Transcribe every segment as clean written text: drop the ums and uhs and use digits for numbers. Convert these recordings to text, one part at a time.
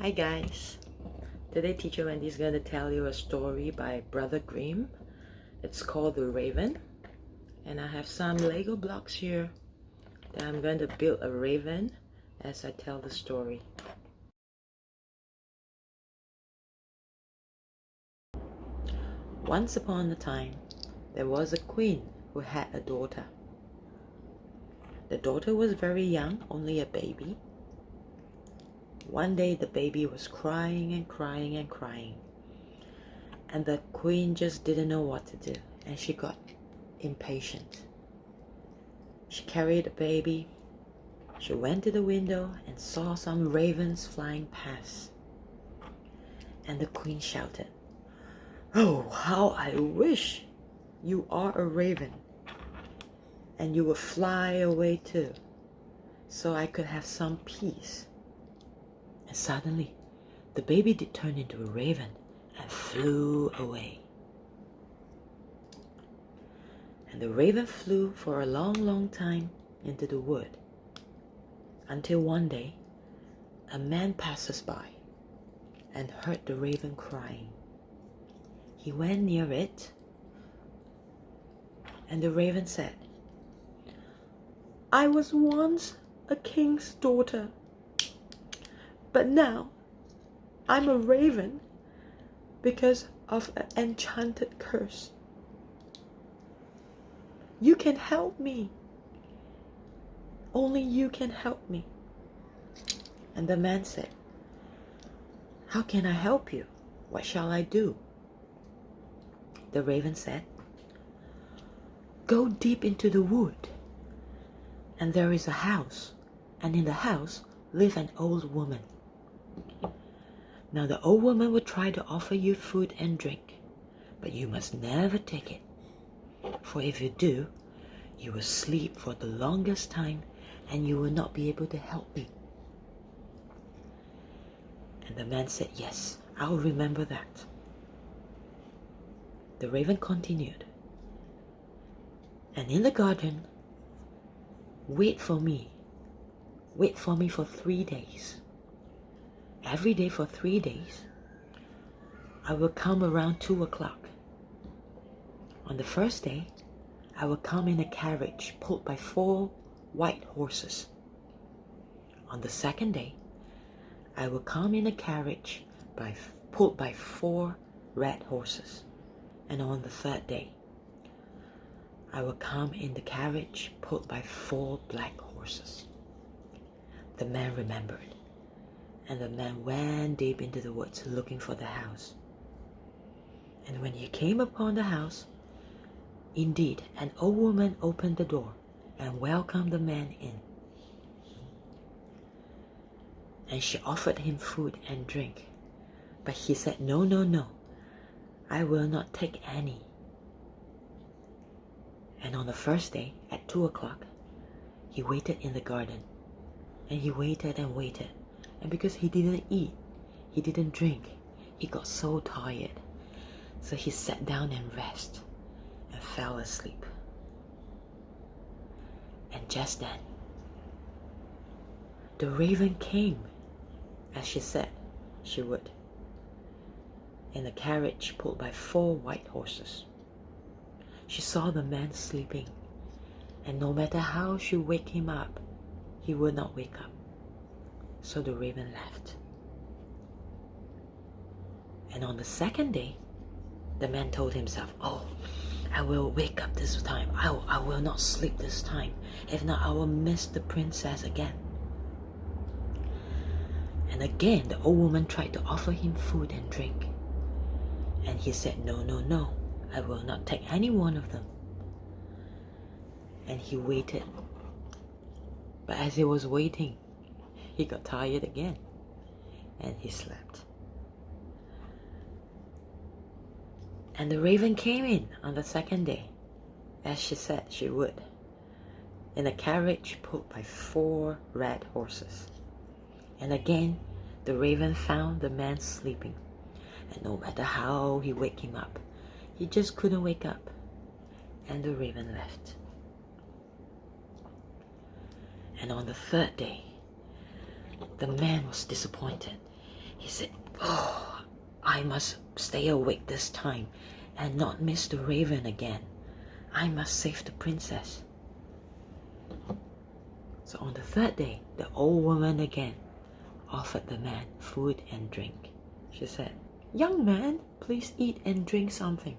Hi guys, today teacher Wendy is going to tell you a story by Brother Grimm. It's called The Raven, and I have some Lego blocks here that I'm going to build a raven as I tell the story. Once upon a time, there was a queen who had a daughter. The daughter was very young, only a baby. One day the baby was crying and crying and crying, and the queen just didn't know what to do, and she got impatient. She carried the baby. She went to the window and saw some ravens flying past. And the queen shouted, "Oh, how I wish you are a raven, and you would fly away too, so I could have some peace." And suddenly, the baby did turn into a raven and flew away. And the raven flew for a long, long time into the wood, until one day a man passes by and heard the raven crying. He went near it, and the raven said, "I was once a king's daughter, but now I'm a raven because of an enchanted curse. You can help me. Only you can help me." And the man said, "How can I help you? What shall I do?" The raven said, "Go deep into the wood, and there is a house, and in the house lives an old woman. Now the old woman will try to offer you food and drink, but you must never take it, for if you do, you will sleep for the longest time and you will not be able to help me." And the man said, "Yes, I'll remember that." The raven continued, "And in the garden, wait for me for 3 days. Every day for 3 days, I will come around 2 o'clock. On the first day, I will come in a carriage pulled by 4 white horses. On the second day, I will come in a carriage pulled by 4 red horses. And on the third day, I will come in the carriage pulled by 4 black horses." The man remembered, and the man went deep into the woods looking for the house. And when he came upon the house, indeed, an old woman opened the door and welcomed the man in. And she offered him food and drink, but he said, "No, no, no, I will not take any." And on the first day, at 2 o'clock, he waited in the garden, and he waited and waited, and because he didn't eat, he didn't drink, he got so tired, so he sat down and rested and fell asleep. And just then, the raven came, as she said she would, in a carriage pulled by 4 white horses. She saw the man sleeping, and no matter how she waked him up, he would not wake up. So the raven left. And on the second day, the man told himself, "Oh, I will wake up this time. I will not sleep this time. If not, I will miss the princess again." And again, the old woman tried to offer him food and drink. And he said, "No, no, no, I will not take any one of them." And he waited. But as he was waiting, he got tired again, and he slept. And the raven came in on the second day, as she said she would, in a carriage pulled by 4 red horses. And again, the raven found the man sleeping, and no matter how he waked him up, he just couldn't wake up, and the raven left. And on the third day, the man was disappointed. He said, "Oh, I must stay awake this time and not miss the raven again. I must save the princess." So on the third day, the old woman again offered the man food and drink. She said, "Young man, please eat and drink something.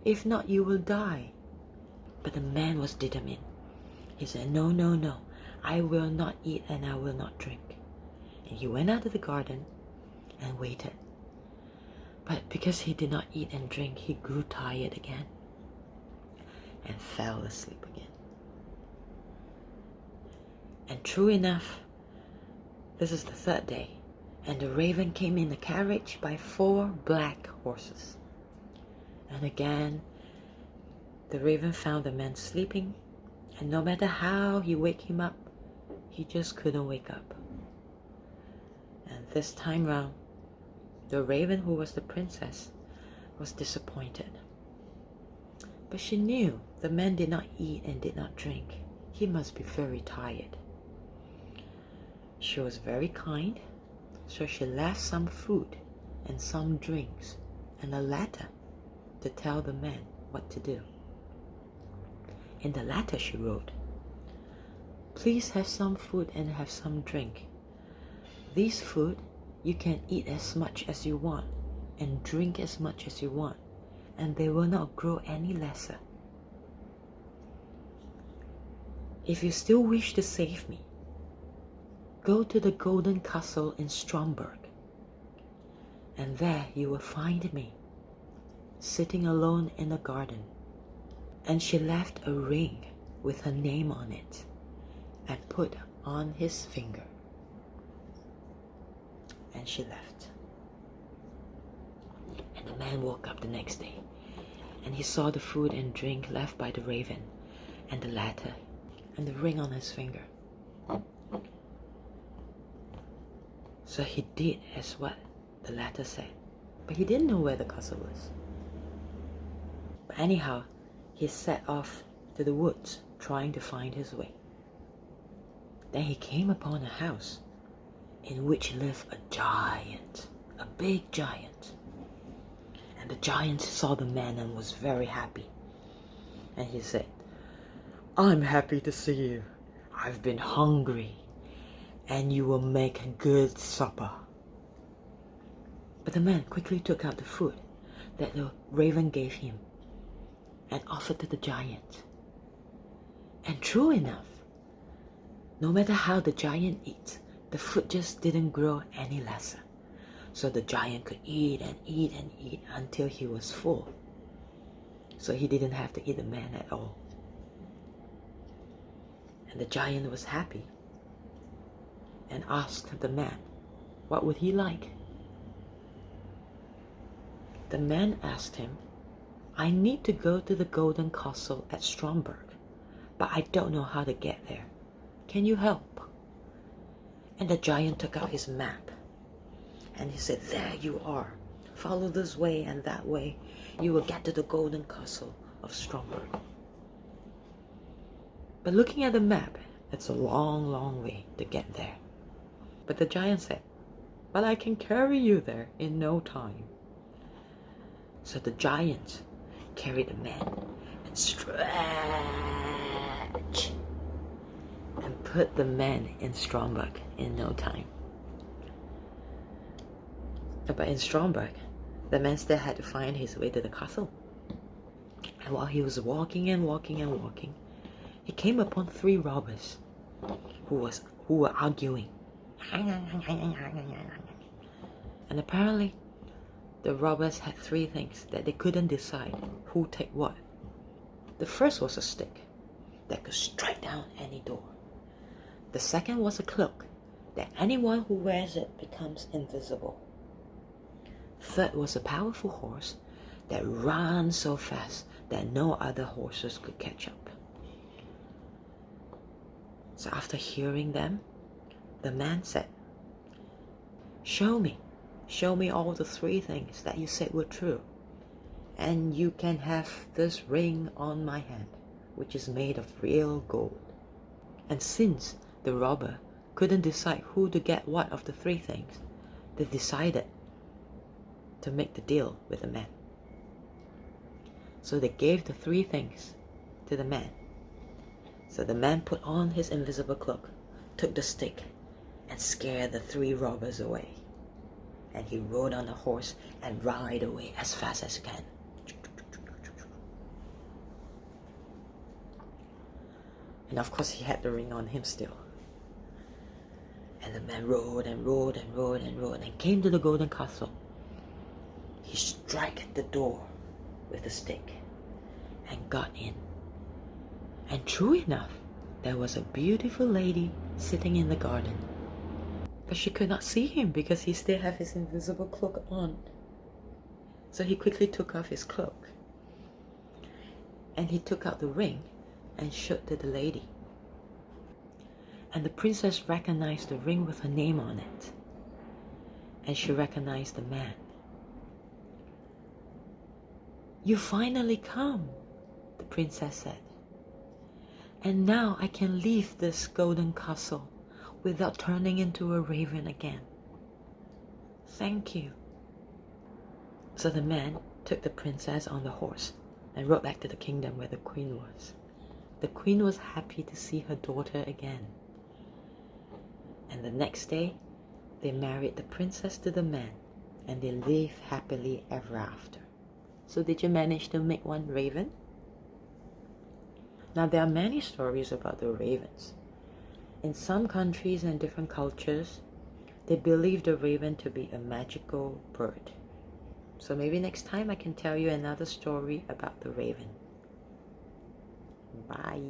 If not, you will die." But the man was determined. He said, "No, no, no. I will not eat and I will not drink." And he went out of the garden and waited. But because he did not eat and drink, he grew tired again and fell asleep again. And true enough, this is the third day, and the raven came in a carriage by 4 black horses. And again, the raven found the man sleeping, and no matter how he wake him up, he just couldn't wake up. And this time round, the raven, who was the princess, was disappointed. But she knew the man did not eat and did not drink. He must be very tired. She was very kind, so she left some food and some drinks and a letter to tell the man what to do. In the letter she wrote, "Please have some food and have some drink. This food you can eat as much as you want and drink as much as you want, and they will not grow any lesser. If you still wish to save me, go to the golden castle in Stromberg, and there you will find me, sitting alone in a garden." And she left a ring with her name on it and put on his finger. And she left. And the man woke up the next day, and he saw the food and drink left by the raven, and the letter, and the ring on his finger. So he did as what the letter said, but he didn't know where the castle was. But anyhow, he set off to the woods, trying to find his way. Then he came upon a house in which lived a giant, a big giant. And the giant saw the man and was very happy. And he said, "I'm happy to see you. I've been hungry, and you will make a good supper." But the man quickly took out the food that the raven gave him and offered to the giant. And true enough, no matter how the giant eats, the food just didn't grow any lesser. So the giant could eat and eat and eat until he was full. So he didn't have to eat the man at all. And the giant was happy and asked the man, what would he like? The man asked him, "I need to go to the golden castle at Stromberg, but I don't know how to get there. Can you help?" And the giant took out his map and he said, "There you are. Follow this way and that way. You will get to the golden castle of Stromberg." But looking at the map, it's a long, long way to get there. But the giant said, "But I can carry you there in no time." So the giant carried the man and stretched and put the man in Stromberg in no time. But in Stromberg, the man still had to find his way to the castle. And while he was walking and walking and walking, he came upon 3 robbers who were arguing. And apparently, the robbers had 3 things that they couldn't decide who take what. The first was a stick that could strike down any door. The second was a cloak that anyone who wears it becomes invisible. Third was a powerful horse that ran so fast that no other horses could catch up. So after hearing them, the man said, Show me all the 3 things that you said were true, and you can have this ring on my hand, which is made of real gold." And since the robber couldn't decide who to get what of the 3 things, they decided to make the deal with the man. So they gave the 3 things to the man. So the man put on his invisible cloak, took the stick, and scared the 3 robbers away. And he rode on a horse and ride away as fast as he can. And of course he had the ring on him still. And the man rode and rode and rode and rode and came to the golden castle. He struck the door with a stick and got in. And true enough, there was a beautiful lady sitting in the garden. But she could not see him because he still had his invisible cloak on. So he quickly took off his cloak. And he took out the ring and showed to the lady. And the princess recognized the ring with her name on it. And she recognized the man. "You finally come," the princess said. "And now I can leave this golden castle without turning into a raven again. Thank you." So the man took the princess on the horse and rode back to the kingdom where the queen was. The queen was happy to see her daughter again. And the next day, they married the princess to the man, and they lived happily ever after. So did you manage to make one raven? Now there are many stories about the ravens. In some countries and different cultures, they believe the raven to be a magical bird. So maybe next time I can tell you another story about the raven. Bye.